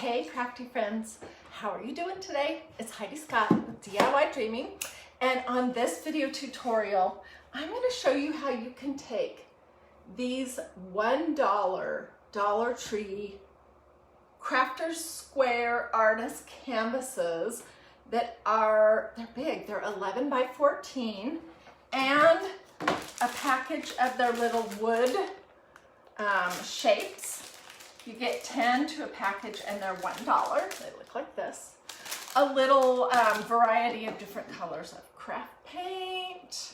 Hey crafty friends, how are you doing today? It's Hiedi Scott with DiyDreaming, and on this video tutorial I'm going to show you how you can take these $1 Dollar Tree Crafters Square artist canvases that they're big, they're 11 by 14, and a package of their little wood shapes. You get 10 to a package and they're $1. They look like this. A little variety of different colors of craft paint,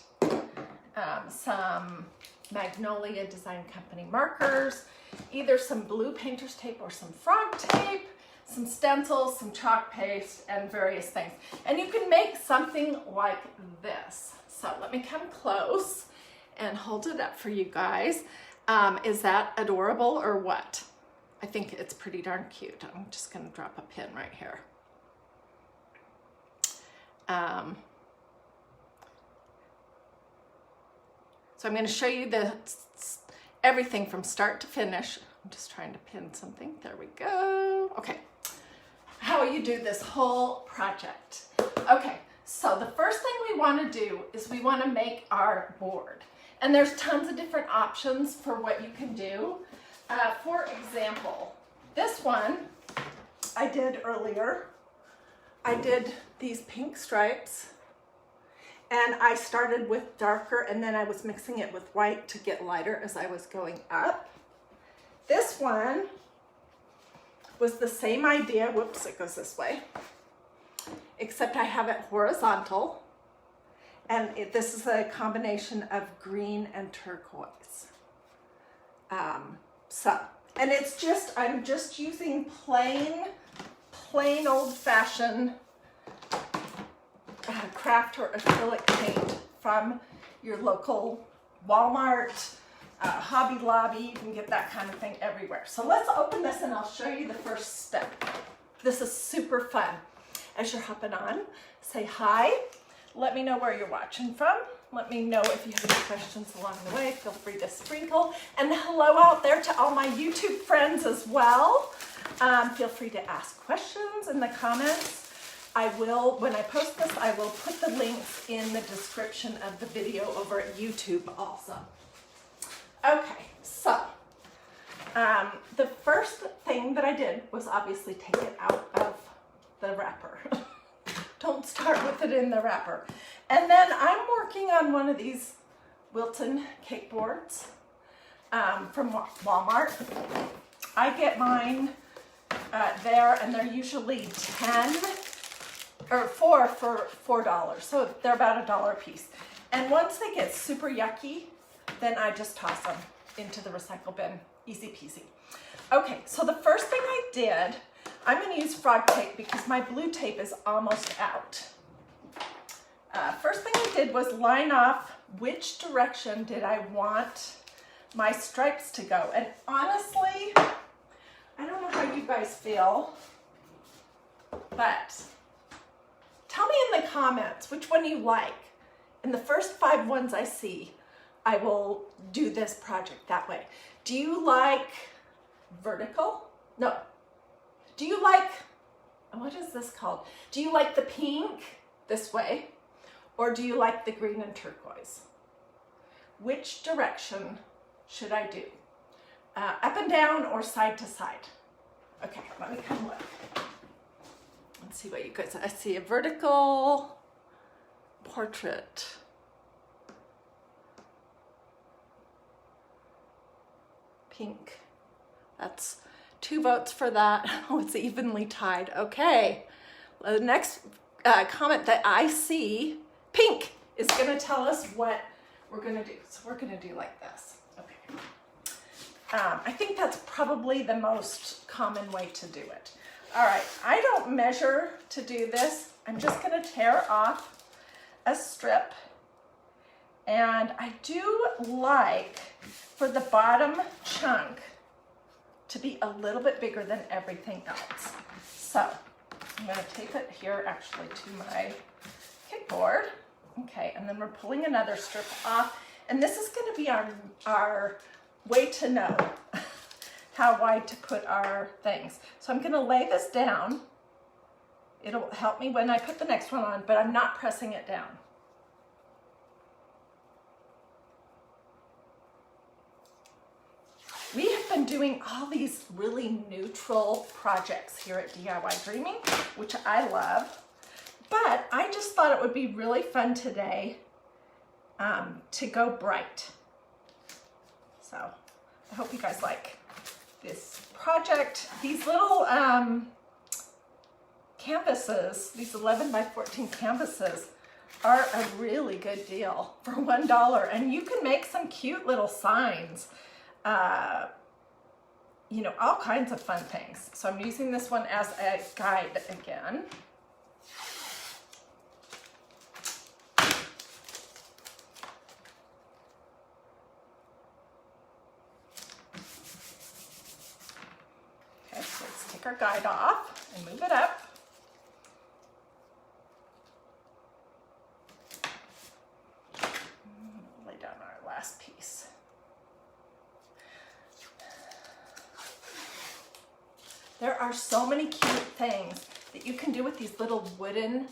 some Magnolia Design Company markers, either some blue painter's tape or some frog tape, some stencils, some chalk paste, and various things. And you can make something like this. So let me come close and hold it up for you guys. Is that adorable or what? I think it's pretty darn cute. I'm just going to drop a pin right here. So I'm going to show you everything from start to finish. I'm just trying to pin something. There we go. Okay. How you do this whole project. Okay. So the first thing we want to do is we want to make our board. And there's tons of different options for what you can do. For example, this one I did earlier. I did these pink stripes and I started with darker and then I was mixing it with white to get lighter as I was going up. This one was the same idea. Whoops, it goes this way. Except I have it horizontal. And this is a combination of green and turquoise. And it's just, I'm just using plain old-fashioned craft or acrylic paint from your local Walmart, Hobby Lobby. You can get that kind of thing everywhere. So let's open this and I'll show you the first step. This is super fun. As you're hopping on, say hi. Let me know where you're watching from. Let me know if you have any questions along the way. Feel free to sprinkle. And hello out there to all my YouTube friends as well. Feel free to ask questions in the comments. I will, when I post this, I will put the links in the description of the video over at YouTube also. Okay, so the first thing that I did was obviously take it out of the wrapper. Don't start with it in the wrapper. And then I'm working on one of these Wilton cake boards from Walmart. I get mine there and they're usually 10 or 4 for $4. So they're about $1 a piece. And once they get super yucky, then I just toss them into the recycle bin. Easy peasy. Okay, so the first thing I did, I'm going to use frog tape because my blue tape is almost out. First thing I did was line off which direction did I want my stripes to go. And honestly, I don't know how you guys feel, but tell me in the comments which one you like. And the first 5 ones I see, I will do this project that way. Do you like vertical? No. Do you like, what is this called? Do you like the pink this way? Or do you like the green and turquoise? Which direction should I do? Up and down or side to side? Okay, let me come look. Let's see what you guys, I see a vertical portrait. Pink, that's 2 votes for that. Oh, it's evenly tied. Okay. The next comment that I see, pink, is going to tell us what we're going to do. So we're going to do like this. Okay. I think that's probably the most common way to do it. All right. I don't measure to do this. I'm just going to tear off a strip. And I do like for the bottom chunk to be a little bit bigger than everything else. So I'm going to tape it here actually to my kickboard. Okay, and then we're pulling another strip off. And this is going to be our way to know how wide to put our things. So I'm gonna lay this down. It'll help me when I put the next one on, but I'm not pressing it down. We have been doing all these really neutral projects here at DiyDreaming, which I love, but I just thought it would be really fun today to go bright. So I hope you guys like this project. These little canvases, these 11 by 14 canvases are a really good deal for $1, and you can make some cute little signs. You know, all kinds of fun things. So I'm using this one as a guide again. Okay, so let's take our guide off and move it up. Lay down our last piece. There are so many cute things that you can do with these little wooden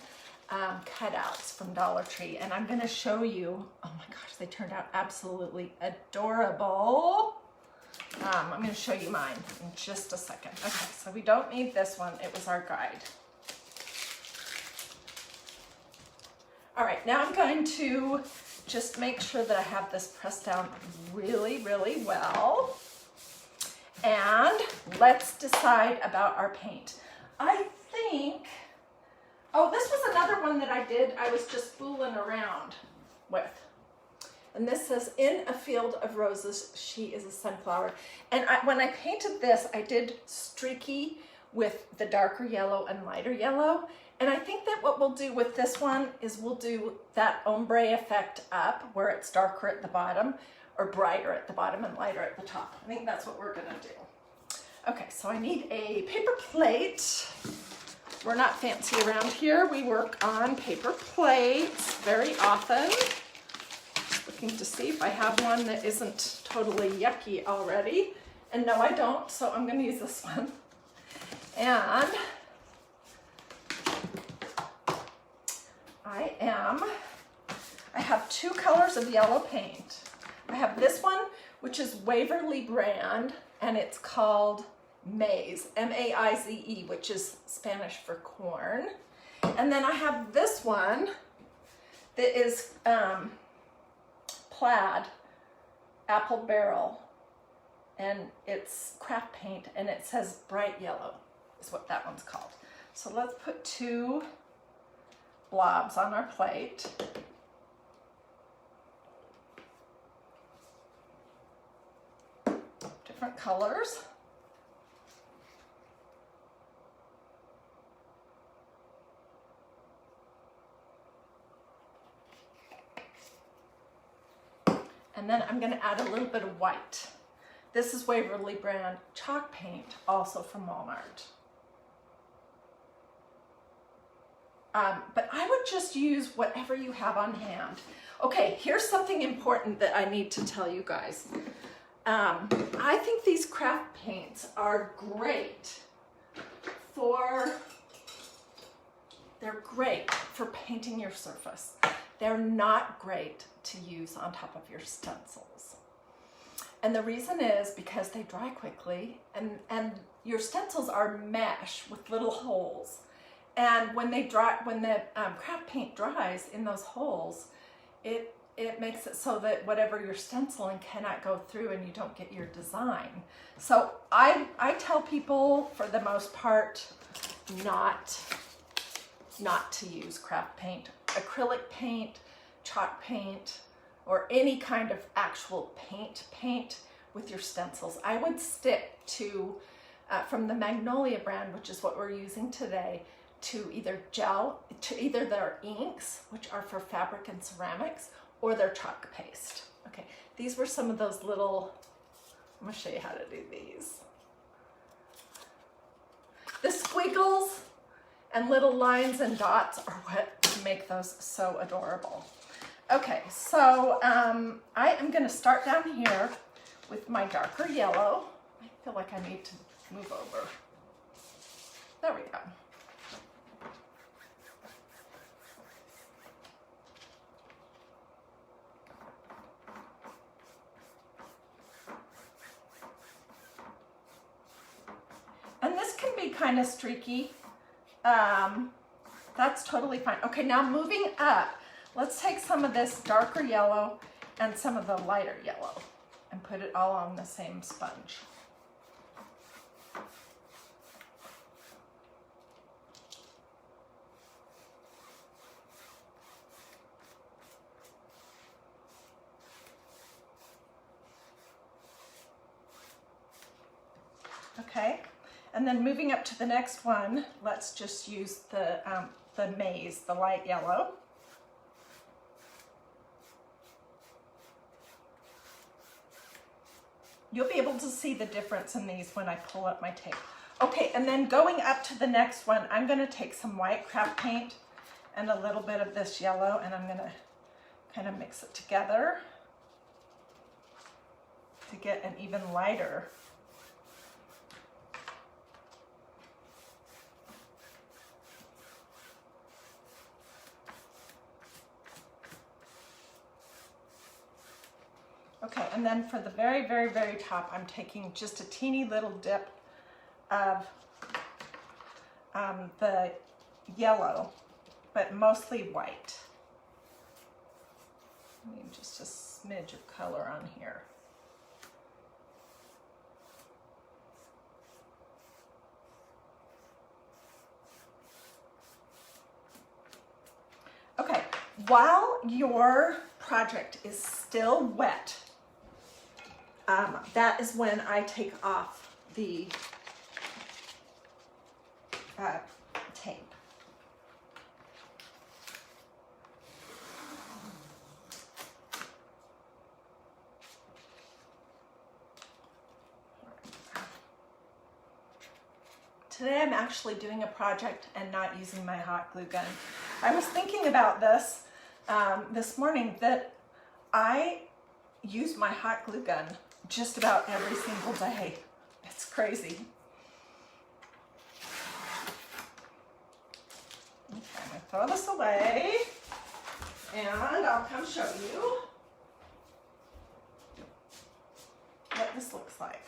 cutouts from Dollar Tree, and I'm going to show you. Oh my gosh, they turned out absolutely adorable. I'm going to show you mine in just a second. Okay, so we don't need this one. It was our guide. All right, now I'm going to just make sure that I have this pressed down really, really well. And let's decide about our paint. I think, oh, this was another one that I did. I was just fooling around with. And this says, in a field of roses, she is a sunflower. And when I painted this, I did streaky with the darker yellow and lighter yellow. And I think that what we'll do with this one is we'll do that ombre effect up where it's darker at the bottom, or brighter at the bottom and lighter at the top. I think that's what we're gonna do. Okay, so I need a paper plate. We're not fancy around here. We work on paper plates very often. Just looking to see if I have one that isn't totally yucky already. And no, I don't, so I'm gonna use this one. And I have two colors of yellow paint. I have this one, which is Waverly brand, and it's called Maize, M-A-I-Z-E, which is Spanish for corn. And then I have this one that is Plaid, Apple Barrel, and it's craft paint, and it says bright yellow is what that one's called. So let's put two blobs on our plate. Different colors. And then I'm going to add a little bit of white. This is Waverly brand chalk paint, also from Walmart. But I would just use whatever you have on hand. Okay, here's something important that I need to tell you guys. I think these craft paints are great they're great for painting your surface. They're not great to use on top of your stencils. And the reason is because they dry quickly, and your stencils are mesh with little holes. And when the craft paint dries in those holes, it makes it so that whatever you're stenciling cannot go through and you don't get your design. So I tell people, for the most part, not to use craft paint. Acrylic paint, chalk paint, or any kind of actual paint with your stencils. I would stick to, from the Magnolia brand, which is what we're using today, to either their inks, which are for fabric and ceramics, or their chalk paste. Okay, these were some of those little, I'm gonna show you how to do these. The squiggles and little lines and dots are what make those so adorable. Okay, so I am gonna start down here with my darker yellow. I feel like I need to move over. There we go. And this can be kind of streaky. That's totally fine. Okay, now moving up, let's take some of this darker yellow and some of the lighter yellow and put it all on the same sponge. Okay, and then moving up to the next one, let's just use the maize, the light yellow. You'll be able to see the difference in these when I pull up my tape. Okay, and then going up to the next one, I'm gonna take some white craft paint and a little bit of this yellow, and I'm gonna kind of mix it together to get an even lighter. Okay, and then for the very, very, very top, I'm taking just a teeny little dip of the yellow, but mostly white. Maybe just a smidge of color on here. Okay, while your project is still wet, that is when I take off the tape. Today I'm actually doing a project and not using my hot glue gun. I was thinking about this this morning, that I use my hot glue gun just about every single day. It's crazy. Okay, I'm gonna throw this away and I'll come show you what this looks like.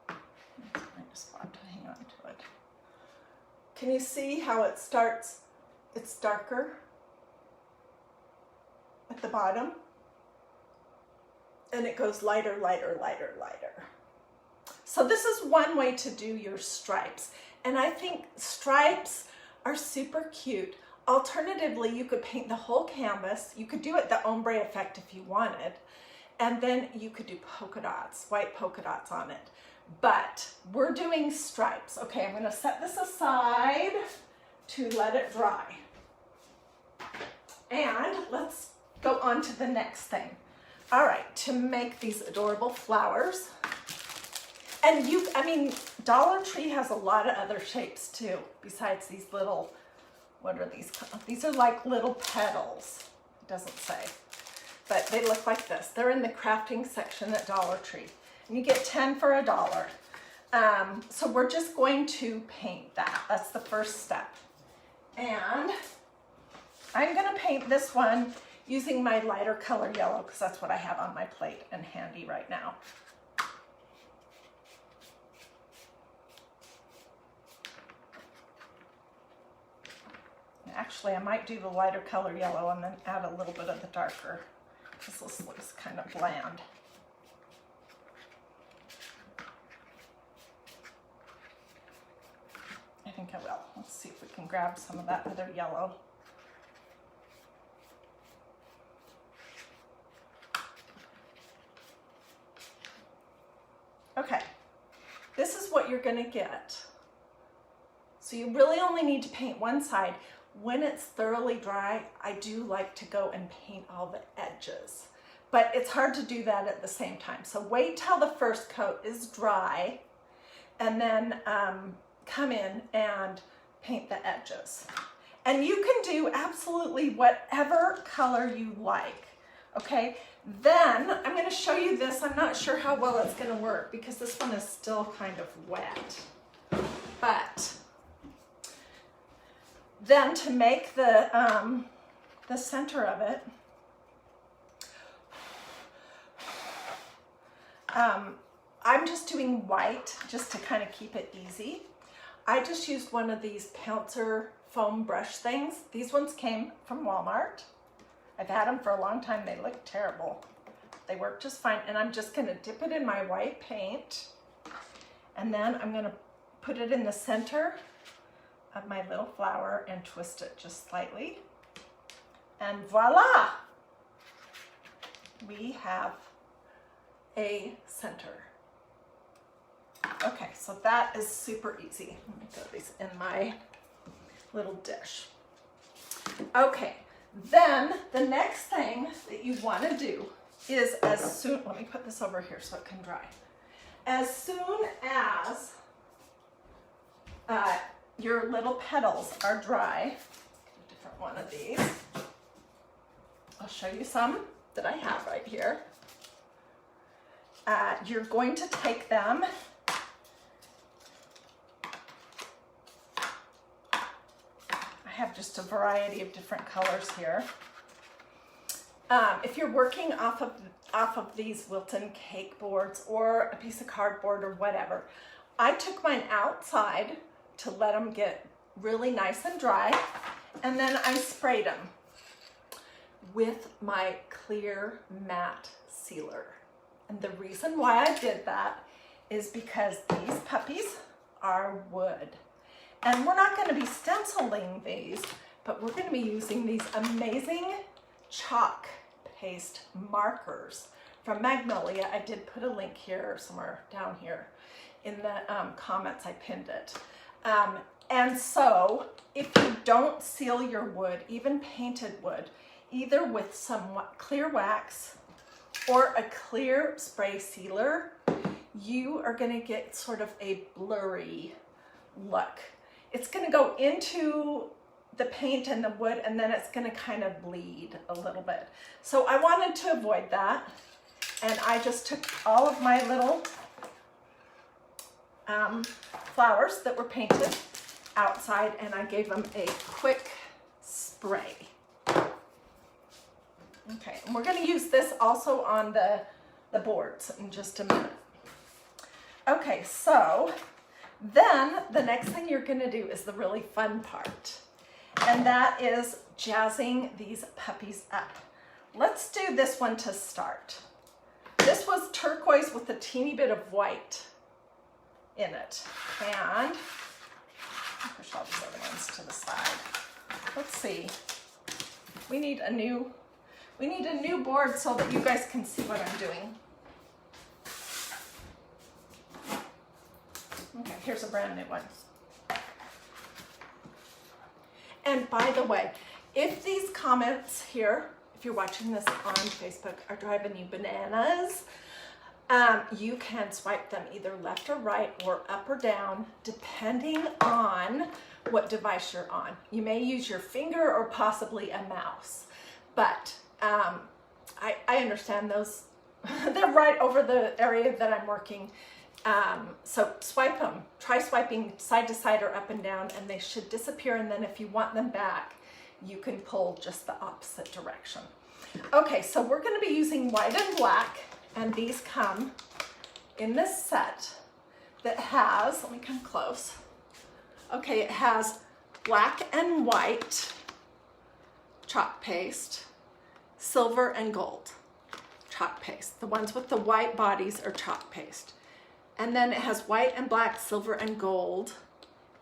Find a spot to hang on to it. Can you see how it starts? It's darker at the bottom, and it goes lighter, lighter, lighter, lighter. So this is one way to do your stripes, and I think stripes are super cute. Alternatively, you could paint the whole canvas. You could do it the ombre effect if you wanted, and then you could do polka dots, white polka dots on it. But we're doing stripes. Okay, I'm gonna set this aside to let it dry. And let's go on to the next thing. All right, to make these adorable flowers. And I mean, Dollar Tree has a lot of other shapes too, besides these little, what are these called? These are like little petals. It doesn't say, but they look like this. They're in the crafting section at Dollar Tree. And you get 10 for $1. So we're just going to paint that. That's the first step. And I'm gonna paint this one using my lighter color yellow, because that's what I have on my plate and handy right now. Actually, I might do the lighter color yellow and then add a little bit of the darker, because this looks kind of bland. I think I will. Let's see if we can grab some of that other yellow. Okay, this is what you're gonna get. So you really only need to paint one side. When it's thoroughly dry, I do like to go and paint all the edges, but it's hard to do that at the same time. So wait till the first coat is dry and then come in and paint the edges. And you can do absolutely whatever color you like. Okay, then I'm going to show you this. I'm not sure how well it's going to work because this one is still kind of wet. But then to make the center of it, I'm just doing white just to kind of keep it easy. I just used one of these Pouncer foam brush things. These ones came from Walmart. I've had them for a long time. They look terrible. They work just fine. And I'm just gonna dip it in my white paint. And then I'm gonna put it in the center of my little flower and twist it just slightly. And voila! We have a center. Okay, so that is super easy. Let me put these in my little dish. Okay, then the next thing that you want to do is as soon, let me put this over here so it can dry. As soon as your little petals are dry, a different one of these. I'll show you some that I have right here. You're going to take them I have just a variety of different colors here. If you're working off of these Wilton cake boards or a piece of cardboard or whatever, I took mine outside to let them get really nice and dry, and then I sprayed them with my clear matte sealer. And the reason why I did that is because these puppies are wood. And we're not going to be stenciling these, but we're going to be using these amazing chalk paste markers from Magnolia. I did put a link here or somewhere down here in the comments. I pinned it. And so if you don't seal your wood, even painted wood, either with some clear wax or a clear spray sealer, you are going to get sort of a blurry look. It's going to go into the paint and the wood, and then it's going to kind of bleed a little bit. So I wanted to avoid that, and I just took all of my little flowers that were painted outside, and I gave them a quick spray. Okay, and we're going to use this also on the boards in just a minute. Okay, so then the next thing you're going to do is the really fun part, and that is jazzing these puppies up. Let's do this one to start. This was turquoise with a teeny bit of white in it, and I'll push all these other ones to the side. Let's see. We need a new board so that you guys can see what I'm doing. Okay, here's a brand new one. And by the way, if these comments here, if you're watching this on Facebook, are driving you bananas, you can swipe them either left or right or up or down, depending on what device you're on. You may use your finger or possibly a mouse, but I understand those. They're right over the area that I'm working. So swipe them. Try swiping side to side or up and down, and they should disappear. And then if you want them back, you can pull just the opposite direction. Okay, so we're going to be using white and black, and these come in this set that has, let me come close. Okay, it has black and white chalk paste, silver and gold chalk paste. The ones with the white bodies are chalk paste. And then it has white and black, silver and gold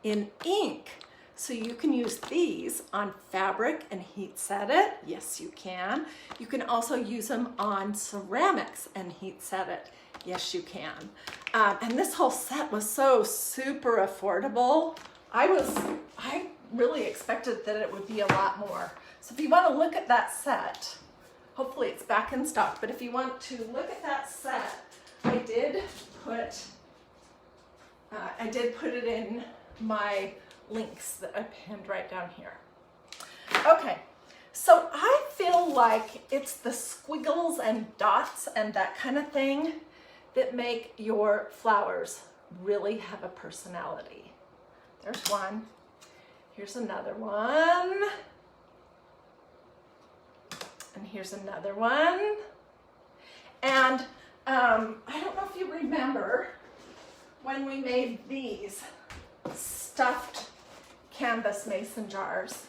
in ink. So you can use these on fabric and heat set it. Yes, you can. You can also use them on ceramics and heat set it. Yes, you can. And this whole set was so super affordable. I really expected that it would be a lot more. So if you want to look at that set, hopefully it's back in stock, but if you want to look at that set, I did put it in my links that I pinned right down here. Okay, So I feel like it's the squiggles and dots and that kind of thing that make your flowers really have a personality. There's one. Here's another one. And here's another one. And I don't know if you remember when we made these stuffed canvas mason jars,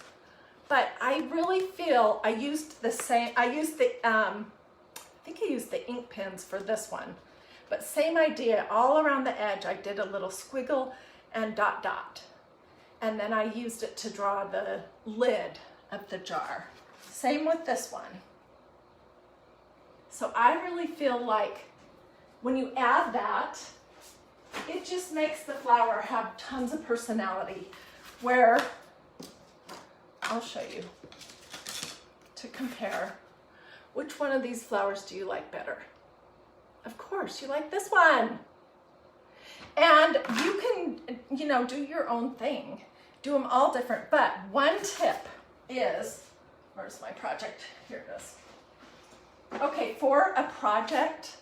but I really feel I used the same, I used the, I think I used the ink pens for this one, but same idea, all around the edge I did a little squiggle and dot dot. And then I used it to draw the lid of the jar. Same with this one. So I really feel like when you add that, it just makes the flower have tons of personality, where I'll show you to compare. Which one of these flowers do you like better? Of course, you like this one. And you can, you know, do your own thing. Do them all different. But one tip is, where's my project? Here it is. Okay, for a project,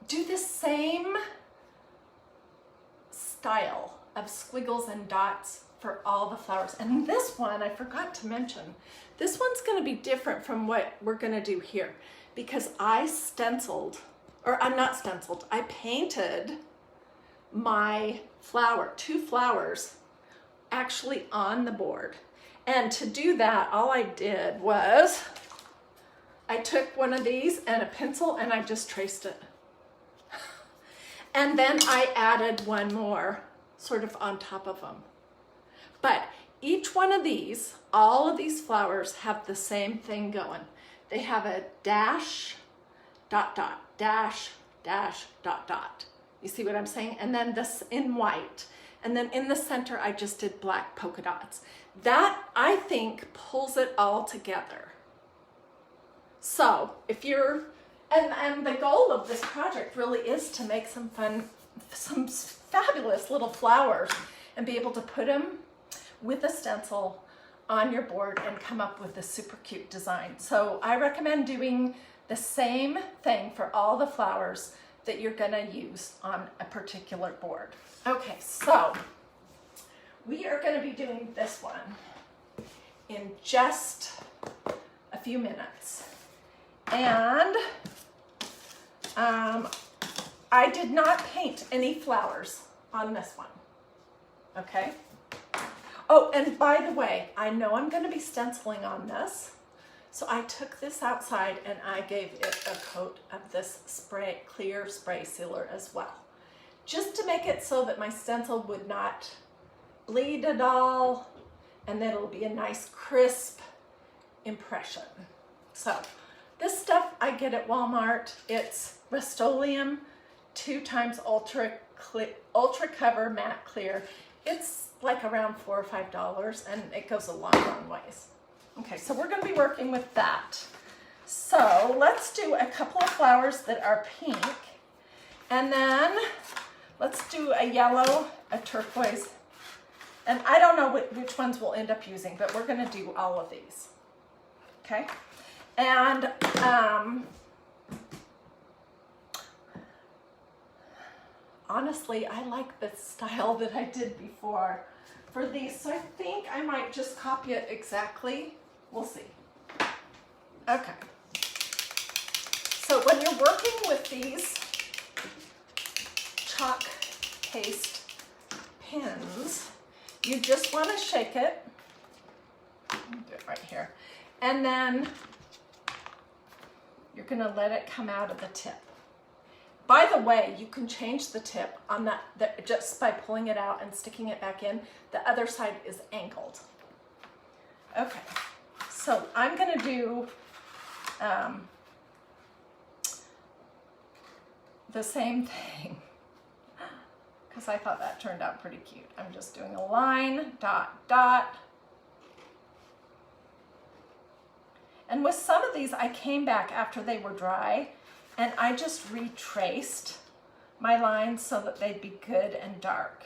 do the same style of squiggles and dots for all the flowers. And this one, I forgot to mention, this one's going to be different from what we're going to do here, because I stenciled, or I'm not stenciled, I painted my flower, 2 flowers, actually on the board. And to do that, all I did was I took one of these and a pencil and I just traced it. And then I added one more sort of on top of them. But each one of these, all of these flowers have the same thing going. They have a dash, dot, dot, dash, dash, dot, dot. You see what I'm saying? And then this in white. And then in the center, I just did black polka dots. That, I think, pulls it all together. So if you're, and the goal of this project really is to make some fun, some fabulous little flowers and be able to put them with a stencil on your board and come up with a super cute design. So I recommend doing the same thing for all the flowers that you're gonna use on a particular board. Okay, so we are gonna be doing this one in just a few minutes. And I did not paint any flowers on this one, okay? Oh, and by the way, I know I'm gonna be stenciling on this, so I took this outside and I gave it a coat of this spray, clear spray sealer as well, just to make it so that my stencil would not bleed at all, and that it'll be a nice crisp impression. So this stuff I get at Walmart. It's Rust-Oleum 2x Ultra Cover Matte Clear. It's like around $4 or $5, and it goes a long, long ways. Okay, so we're going to be working with that. So let's do a couple of flowers that are pink, and then let's do a yellow, a turquoise, and I don't know which ones we'll end up using, but we're going to do all of these. Okay. And honestly, I like the style that I did before for these, so I think I might just copy it exactly. We'll see. Okay. So when you're working with these chalk paste pins, you just want to shake it. I'll do it right here. And then you're going to let it come out of the tip. By the way, you can change the tip on that just by pulling it out and sticking it back in. The other side is angled. Okay, so I'm going to do the same thing because I thought that turned out pretty cute. I'm just doing a line, dot, dot. And with some of these, I came back after they were dry and I just retraced my lines so that they'd be good and dark.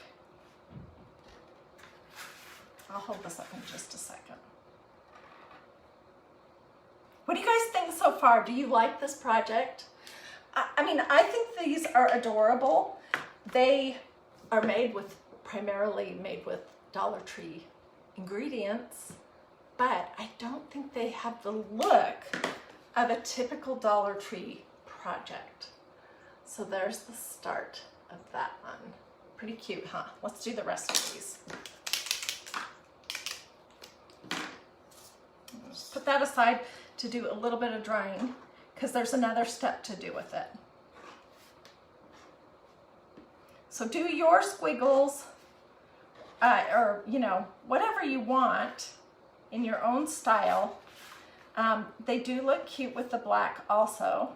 I'll hold this up in just a second. What do you guys think so far? Do you like this project? I mean, I think these are adorable. They are primarily made with Dollar Tree ingredients, but I don't think they have the look of a typical Dollar Tree project. So there's the start of that one. Pretty cute, huh? Let's do the rest of these. Just put that aside to do a little bit of drying because there's another step to do with it. So do your squiggles or, you know, whatever you want in your own style. They do look cute with the black also.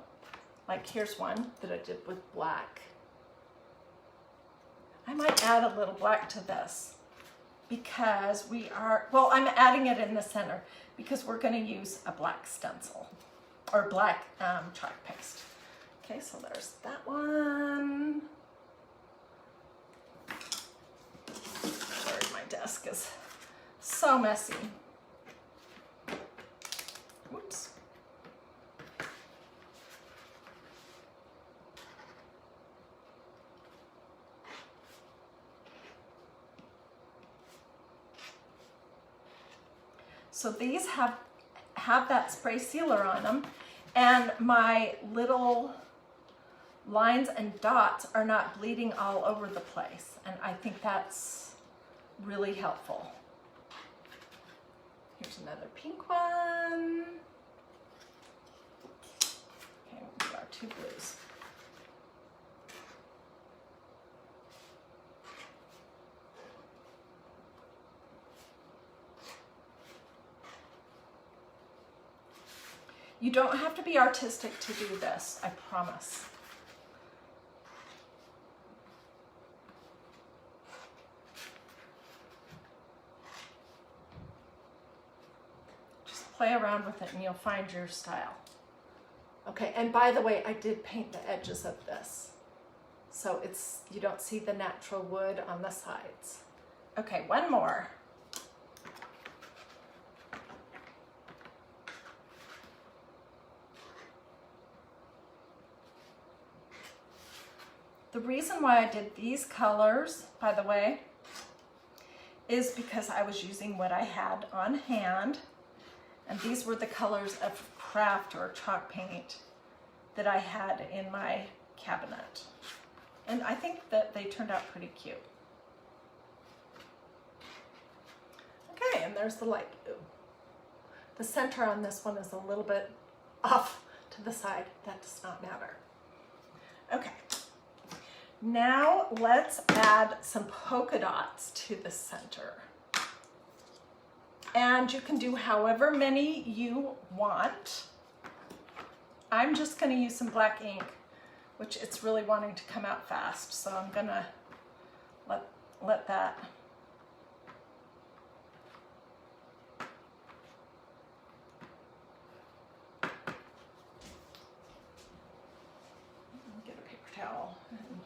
Like here's one that I did with black. I might add a little black to this because well, I'm adding it in the center because we're going to use a black stencil or black chalk paste. Okay, so there's that one. Sorry, my desk is so messy. Whoops. So these have that spray sealer on them, and my little lines and dots are not bleeding all over the place, and I think that's really helpful. Here's another pink one. Okay, we'll do our two blues. You don't have to be artistic to do this, I promise. Just play around with it and you'll find your style. Okay, and by the way, I did paint the edges of this. So you don't see the natural wood on the sides. Okay, one more. The reason why I did these colors, by the way, is because I was using what I had on hand, and these were the colors of craft or chalk paint that I had in my cabinet. And I think that they turned out pretty cute. Okay, and there's the light blue. The center on this one is a little bit off to the side. That does not matter. Okay. Now let's add some polka dots to the center. And you can do however many you want. I'm just going to use some black ink, which it's really wanting to come out fast. So I'm going to let that. Get a paper towel and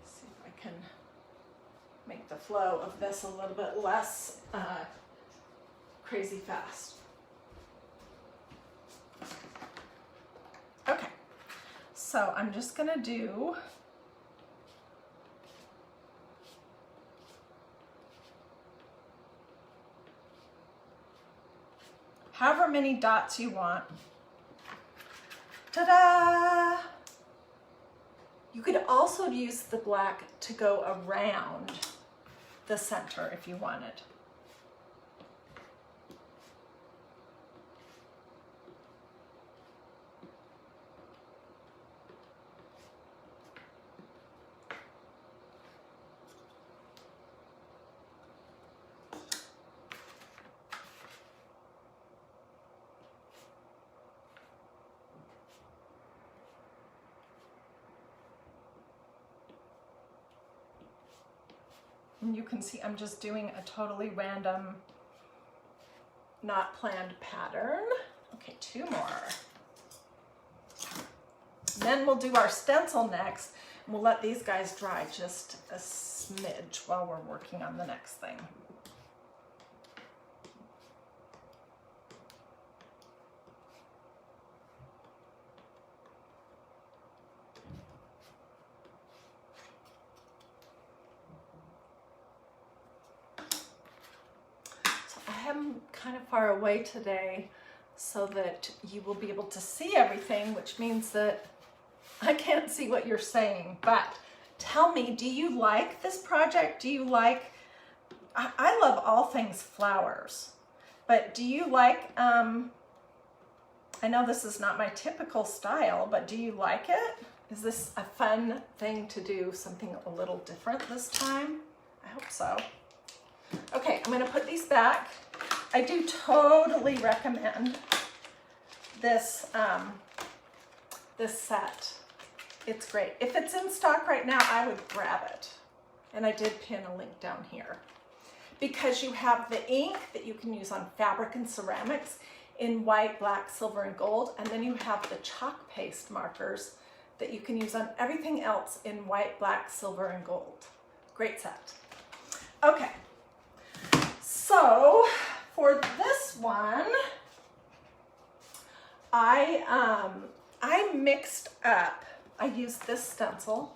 see if I can make the flow of this a little bit less crazy fast. Okay, so I'm just gonna do however many dots you want. Ta-da! You could also use the black to go around the center if you wanted. And you can see I'm just doing a totally random, not planned pattern. Okay, two more. Then we'll do our stencil next, and we'll let these guys dry just a smidge while we're working on the next thing. am kind of far away today so that you will be able to see everything, which means that I can't see what you're saying. But tell me, do you like this project? Do you like, I love all things flowers, but do you like, I know this is not my typical style, but do you like it? Is this a fun thing to do, something a little different this time? I hope so. Okay, I'm gonna put these back. I do totally recommend this, this set. It's great. If it's in stock right now, I would grab it. And I did pin a link down here. Because you have the ink that you can use on fabric and ceramics in white, black, silver, and gold. And then you have the chalk paste markers that you can use on everything else in white, black, silver, and gold. Great set. Okay. So for this one, I mixed up, I used this stencil,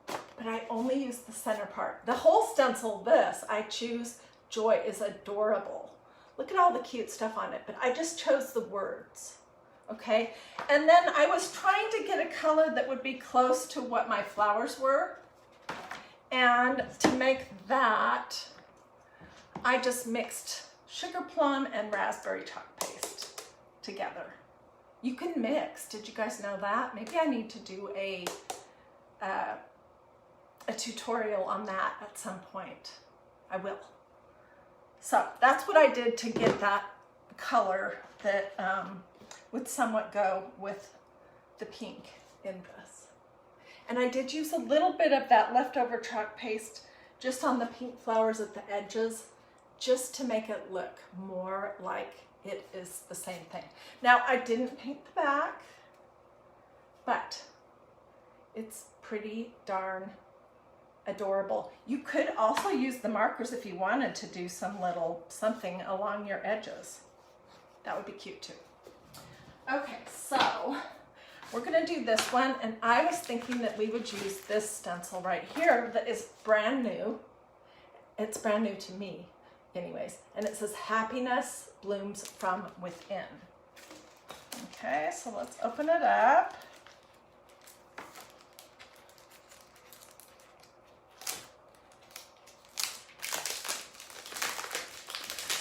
but I only used the center part. The whole stencil, this, I choose Joy is Adorable. Look at all the cute stuff on it, but I just chose the words, okay? And then I was trying to get a color that would be close to what my flowers were. And to make that, I just mixed sugar plum and raspberry chalk paste together. You can mix, did you guys know that? Maybe I need to do a tutorial on that at some point. I will. So that's what I did to get that color that would somewhat go with the pink in this. And I did use a little bit of that leftover chalk paste just on the pink flowers at the edges, just to make it look more like it is the same thing. Now, I didn't paint the back, but it's pretty darn adorable. You could also use the markers if you wanted to do some little something along your edges. That would be cute too. Okay, so we're gonna do this one, and I was thinking that we would use this stencil right here that is brand new. It's brand new to me anyways, and it says happiness blooms from within. Okay, so let's open it up.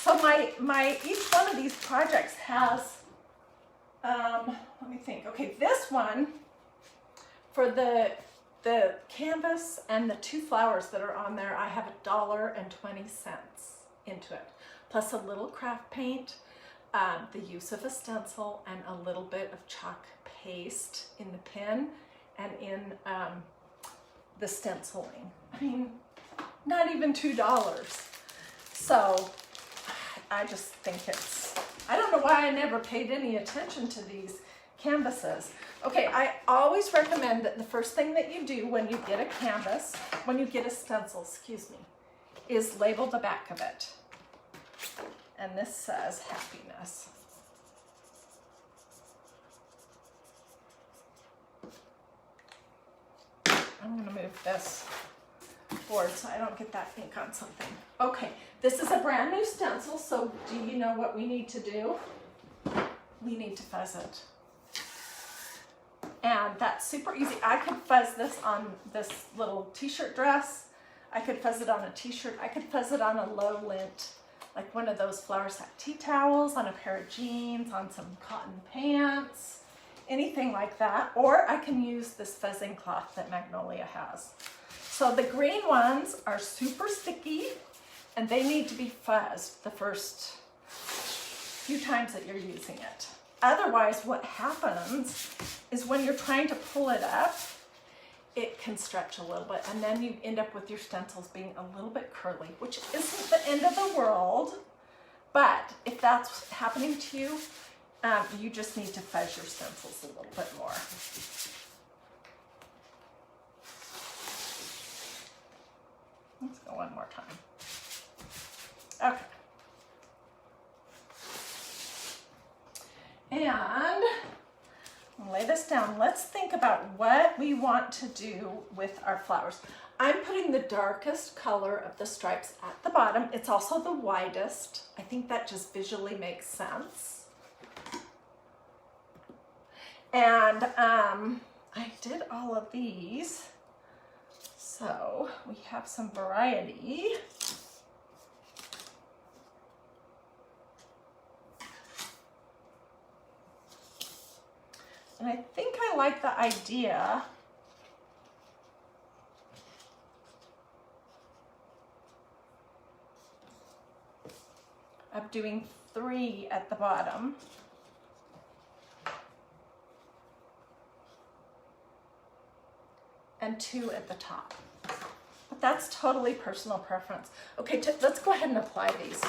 So each one of these projects has, let me think. Okay, this one, for the canvas and the 2 flowers that are on there, I have $1.20 into it, plus a little craft paint, the use of a stencil, and a little bit of chalk paste in the pen and in the stenciling. I mean, not even $2. So I just think it's, I don't know why I never paid any attention to these canvases. Okay, I always recommend that the first thing that you do when you get a canvas, when you get a stencil, excuse me, is label the back of it. And this says happiness. I'm gonna move this board so I don't get that ink on something. Okay, this is a brand new stencil, so do you know what we need to do? We need to fuzz it. And that's super easy. I could fuzz this on this little t-shirt dress. I could fuzz it on a t-shirt. I could fuzz it on a low lint, like one of those flower sack tea towels, on a pair of jeans, on some cotton pants, anything like that. Or I can use this fuzzing cloth that Magnolia has. So the green ones are super sticky, and they need to be fuzzed the first few times that you're using it. Otherwise, what happens is when you're trying to pull it up, it can stretch a little bit, and then you end up with your stencils being a little bit curly, which isn't the end of the world. But if that's happening to you, you just need to fuzz your stencils a little bit more. Let's go one more time. Okay. And I'll lay this down. Let's think about what we want to do with our flowers. I'm putting the darkest color of the stripes at the bottom. It's also the widest. I think that just visually makes sense. And I did all of these, so we have some variety. And I think I like the idea of doing 3 at the bottom. And 2 at the top. But that's totally personal preference. Okay, let's go ahead and apply these.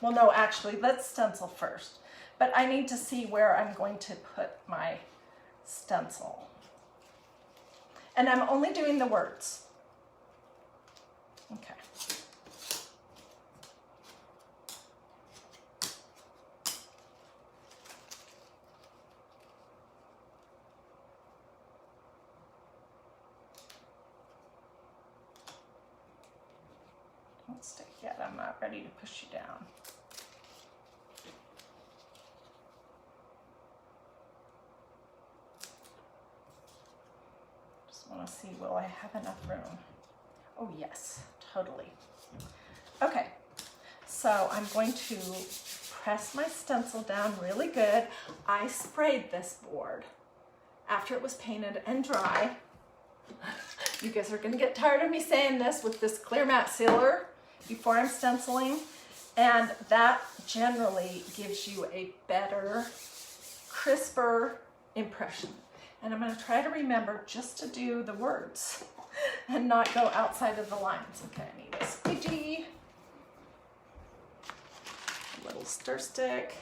Well, no, actually, let's stencil first. But I need to see where I'm going to put my stencil. And I'm only doing the words. Okay. Don't stick yet, I'm not ready to push you down. Just want to see, will I have enough room? Oh yes, totally. Okay, so I'm going to press my stencil down really good. I sprayed this board after it was painted and dry. You guys are gonna get tired of me saying this with this clear matte sealer before I'm stenciling, and that generally gives you a better, crisper impression. And I'm gonna try to remember just to do the words and not go outside of the lines. Okay, I need a squeegee, a little stir stick.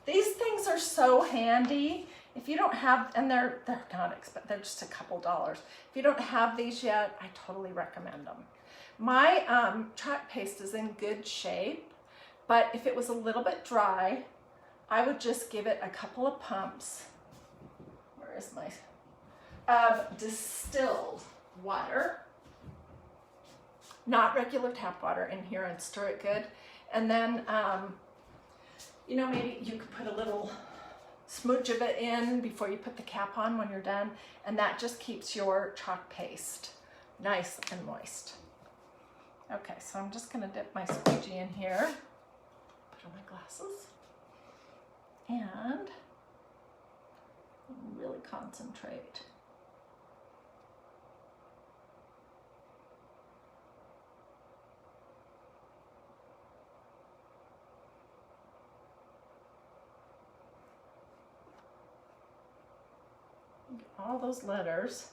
These things are so handy. If you don't have, and they're not expensive, they're just a couple dollars. If you don't have these yet, I totally recommend them. My chalk paste is in good shape, but if it was a little bit dry, I would just give it a couple of pumps. Where is my, of distilled water, not regular tap water, in here, and stir it good. And then, you know, maybe you could put a little smooch of it in before you put the cap on when you're done, and that just keeps your chalk paste nice and moist. Okay, so I'm just gonna dip my squeegee in here, put on my glasses, and really concentrate. All those letters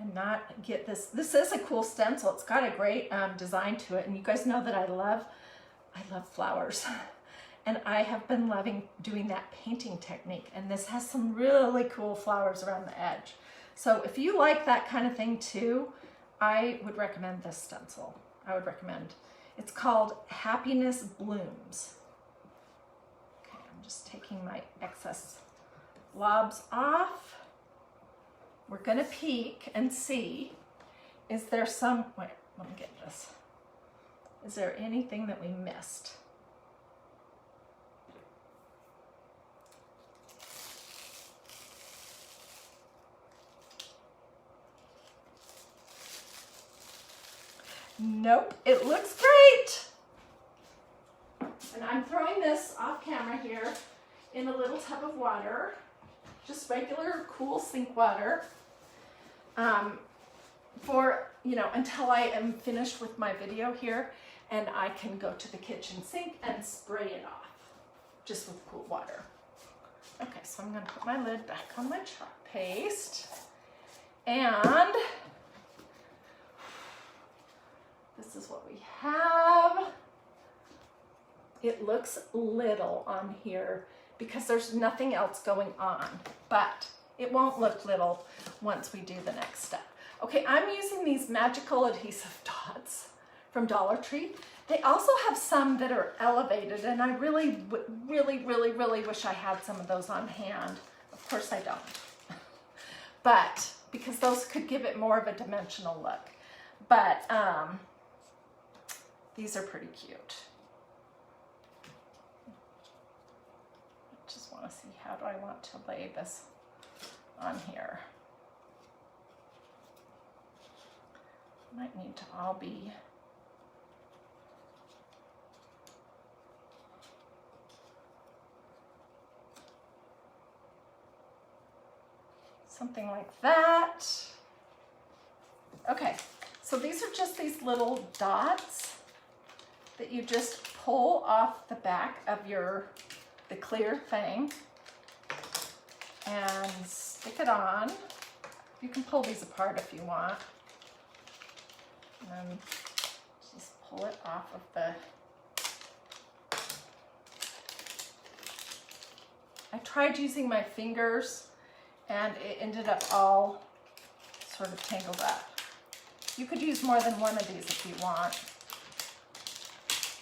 and not get this. This is a cool stencil. It's got a great design to it, and you guys know that I love flowers. And I have been loving doing that painting technique, and this has some really cool flowers around the edge. So if you like that kind of thing too, I would recommend this stencil. I would recommend. It's called Happiness Blooms. Okay, I'm just taking my excess blobs off. We're gonna peek and see, is there some, wait, let me get this. Is there anything that we missed? Nope, it looks great. And I'm throwing this off camera here in a little tub of water, just regular cool sink water, for, you know, until I am finished with my video here, and I can go to the kitchen sink and spray it off just with cool water. Okay, so I'm gonna put my lid back on my chalk paste, and this is what we have. It looks little on here because there's nothing else going on, but it won't look little once we do the next step. Okay, I'm using these magical adhesive dots from Dollar Tree. They also have some that are elevated, and I really wish I had some of those on hand. Of course I don't. but because those could give it more of a dimensional look. But these are pretty cute. I just want to see, how do I want to lay this on here? Might need to all be something like that. Okay, so these are just these little dots that you just pull off the back of the clear thing and stick it on. You can pull these apart if you want. And then just pull it off of the... I tried using my fingers and it ended up all sort of tangled up. You could use more than one of these if you want,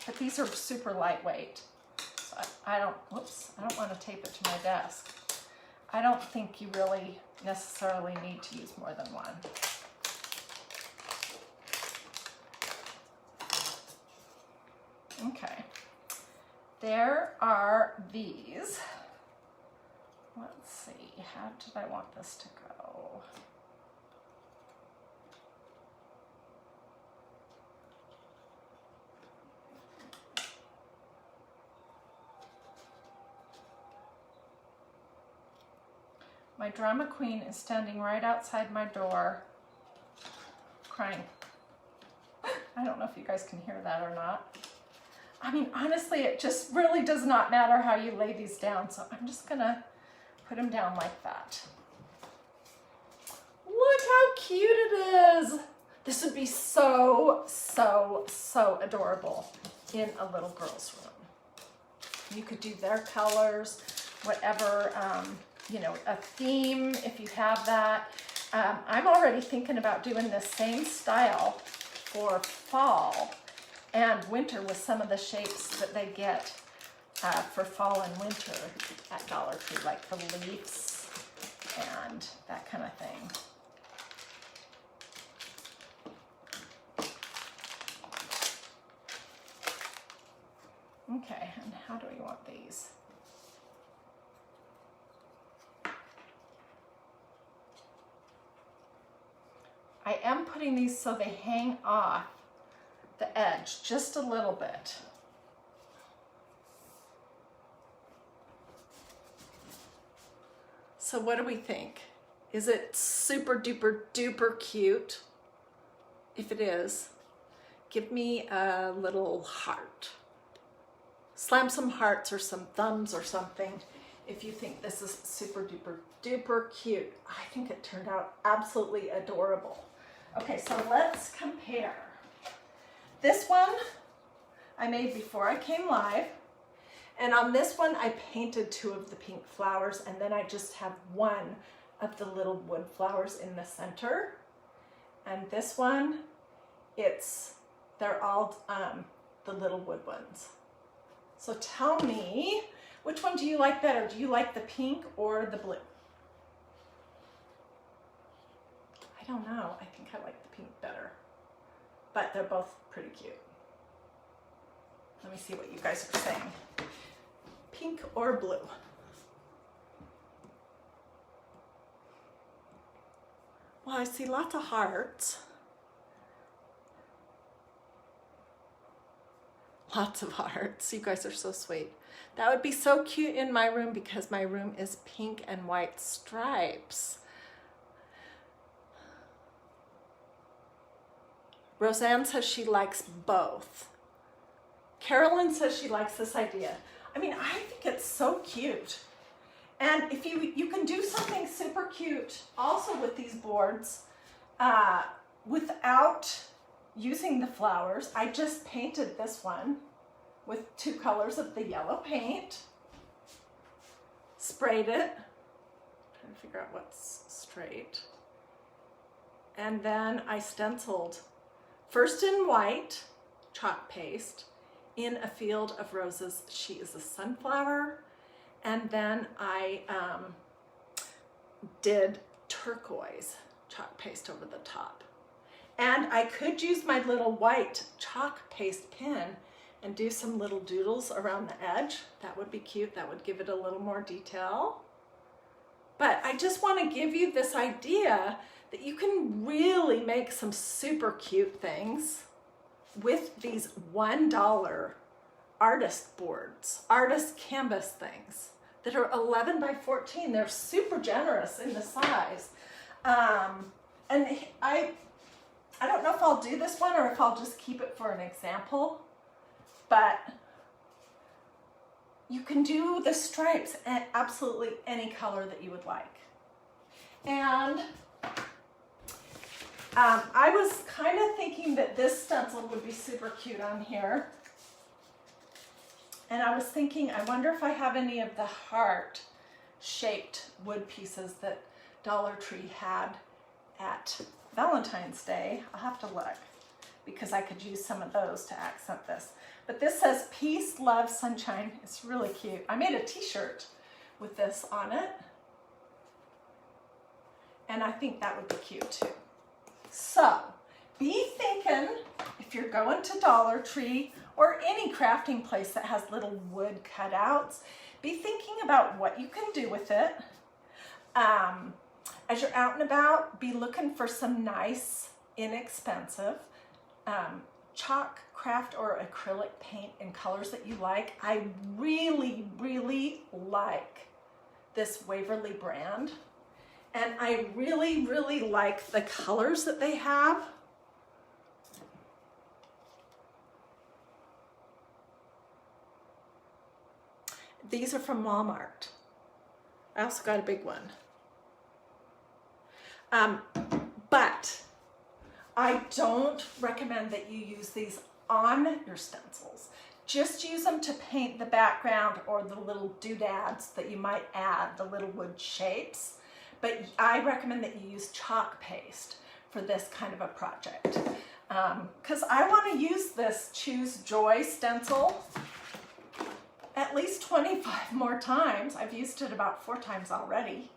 but these are super lightweight. So I don't want to tape it to my desk. I don't think you really necessarily need to use more than one. Okay, there are these. Let's see, how did I want this to go? My drama queen is standing right outside my door, crying. I don't know if you guys can hear that or not. I mean, honestly, it just really does not matter how you lay these down, so I'm just gonna put them down like that. Look how cute it is. This would be so, so, so adorable in a little girl's room. You could do their colors, whatever, you know, a theme if you have that. I'm already thinking about doing this same style for fall and winter with some of the shapes that they get for fall and winter at Dollar Tree, like the leaves and that kind of thing. Okay, and how do we want these? I am putting these so they hang off the edge just a little bit. So what do we think? Is it super duper duper cute? If it is, give me a little heart. Slam some hearts or some thumbs or something if you think this is super duper duper cute. I think it turned out absolutely adorable. Okay, so let's compare. This one I made before I came live, and on this one I painted 2 of the pink flowers, and then I just have 1 of the little wood flowers in the center. And this one, they're all the little wood ones. So tell me, which one do you like better? Do you like the pink or the blue? I don't know. I think I like the pink better, but they're both pretty cute. Let me see what you guys are saying. Pink or blue? Well, I see lots of hearts. Lots of hearts. You guys are so sweet. That would be so cute in my room because my room is pink and white stripes. Roseanne says she likes both. Carolyn says she likes this idea. I mean, I think it's so cute. And if you can do something super cute also with these boards without using the flowers. I just painted this one with 2 colors of the yellow paint. Sprayed it. Trying to figure out what's straight. And then I stenciled first in white chalk paste in a field of roses. She is a sunflower. And then I did turquoise chalk paste over the top. And I could use my little white chalk paste pen and do some little doodles around the edge. That would be cute. That would give it a little more detail. But I just want to give you this idea that you can really make some super cute things with these $1 artist boards, artist canvas things that are 11 by 14. They're super generous in the size. And I don't know if I'll do this one or if I'll just keep it for an example, but you can do the stripes at absolutely any color that you would like. And I was kind of thinking that this stencil would be super cute on here. And I was thinking, I wonder if I have any of the heart-shaped wood pieces that Dollar Tree had at Valentine's Day. I'll have to look because I could use some of those to accent this. But this says peace, love, sunshine. It's really cute. I made a t-shirt with this on it. And I think that would be cute too. So be thinking, if you're going to Dollar Tree or any crafting place that has little wood cutouts, be thinking about what you can do with it. As you're out and about, be looking for some nice, inexpensive chalk, craft, or acrylic paint in colors that you like. I really, really like this Waverly brand. And I really, really like the colors that they have. These are from Walmart. I also got a big one. But I don't recommend that you use these on your stencils. Just use them to paint the background or the little doodads that you might add, the little wood shapes. But I recommend that you use chalk paste for this kind of a project. Because I want to use this Choose Joy stencil at least 25 more times. I've used it about 4 times already.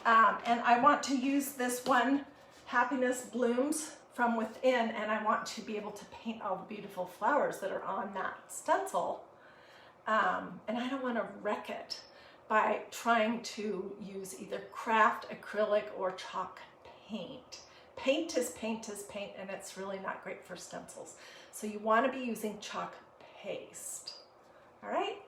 And I want to use this one, Happiness Blooms from Within, and I want to be able to paint all the beautiful flowers that are on that stencil. And I don't want to wreck it by trying to use either craft, acrylic, or chalk paint. Paint is paint is paint, and it's really not great for stencils. So you want to be using chalk paste. All right?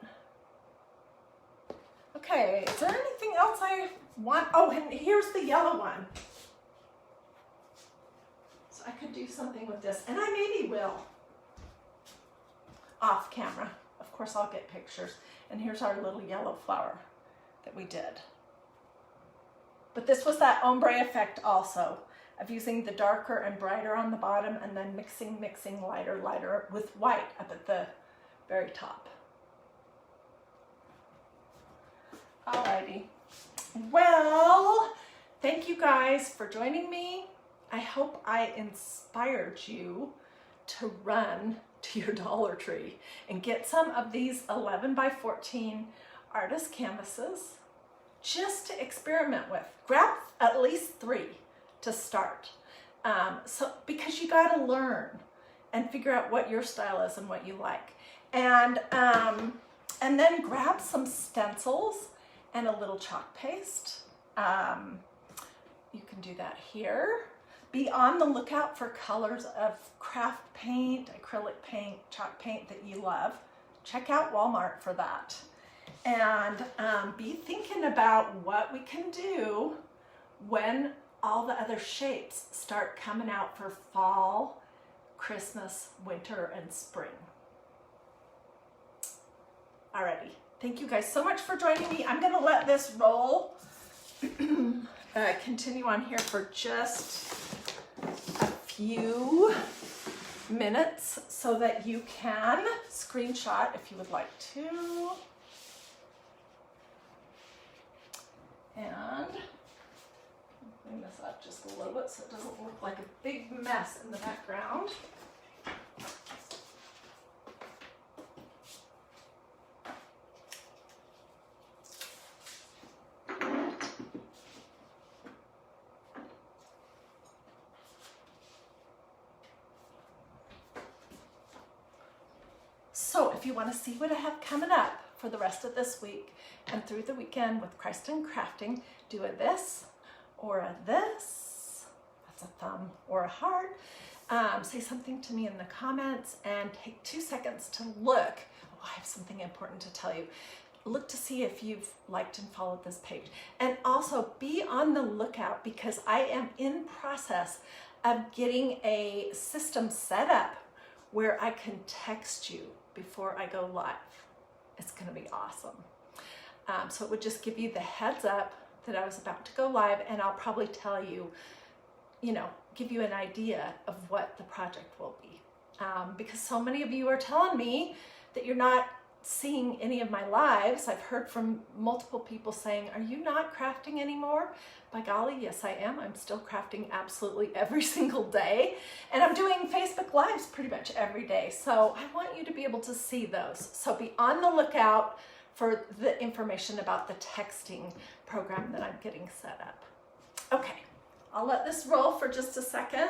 Okay, is there anything else I want? Oh, and here's the yellow one. So I could do something with this, and I maybe will off camera. Of course, I'll get pictures. And here's our little yellow flower that we did. But this was that ombre effect also, of using the darker and brighter on the bottom and then mixing lighter with white up at the very top. Alrighty. Well, thank you guys for joining me. I hope I inspired you to run to your Dollar Tree and get some of these 11 by 14 artist canvases just to experiment with. Grab at least 3 to start. Because you got to learn and figure out what your style is and what you like. And then grab some stencils and a little chalk paste. You can do that here. Be on the lookout for colors of craft paint, acrylic paint, chalk paint that you love. Check out Walmart for that. And be thinking about what we can do when all the other shapes start coming out for fall, Christmas, winter, and spring. Alrighty, thank you guys so much for joining me. I'm gonna let this roll, continue on here for just a few minutes so that you can screenshot if you would like to. And clean this up just a little bit so it doesn't look like a big mess in the background. if you want to see what I have coming up for the rest of this week and through the weekend with Christ and Crafting, do a this or a this, that's a thumb or a heart. Say something to me in the comments and take 2 seconds to look. Oh, I have something important to tell you. Look to see if you've liked and followed this page. And also be on the lookout because I am in process of getting a system set up where I can text you before I go live. It's gonna be awesome. So it would just give you the heads up that I was about to go live, and I'll probably tell you, give you an idea of what the project will be. Because so many of you are telling me that you're not seeing any of my lives. I've heard from multiple people saying, are you not crafting anymore? By golly, yes I am. I'm still crafting absolutely every single day. And I'm doing Facebook Lives pretty much every day. So I want you to be able to see those. So be on the lookout for the information about the texting program that I'm getting set up. Okay, I'll let this roll for just a second.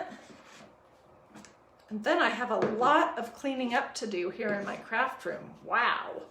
And then I have a lot of cleaning up to do here in my craft room. Wow.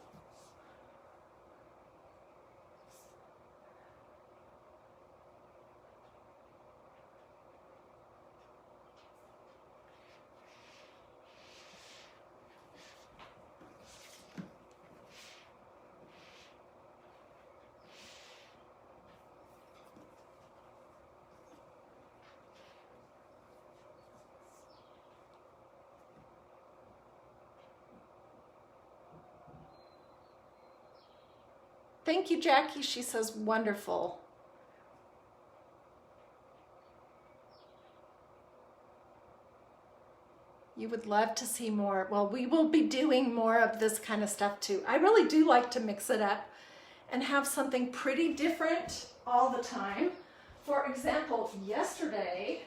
Thank you, Jackie. She says, wonderful. You would love to see more. Well, we will be doing more of this kind of stuff too. I really do like to mix it up and have something pretty different all the time. For example, yesterday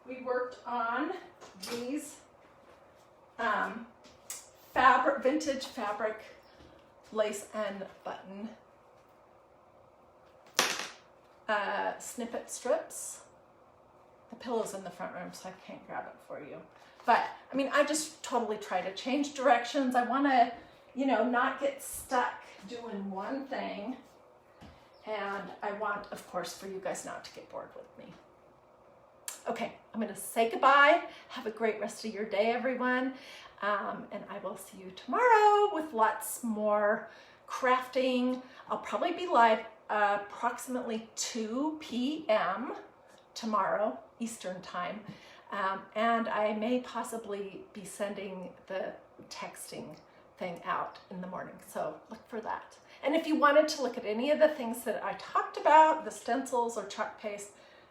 we worked on these vintage fabric lace and button snippet strips. The pillow's in the front room, so I can't grab it for you. But I mean, I just totally try to change directions. I want to, not get stuck doing one thing. And I want, of course, for you guys not to get bored with me. Okay, I'm going to say goodbye. Have a great rest of your day, everyone. And I will see you tomorrow with lots more crafting. I'll probably be live approximately 2 p.m. tomorrow, Eastern time. And I may possibly be sending the texting thing out in the morning. So look for that. And if you wanted to look at any of the things that I talked about, the stencils or chalk paste,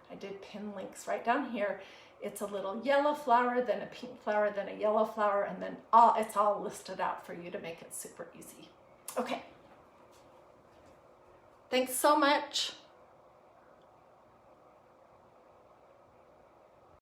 I did pin links right down here. It's a little yellow flower, then a pink flower, then a yellow flower, and then it's all listed out for you to make it super easy. Okay. Thanks so much.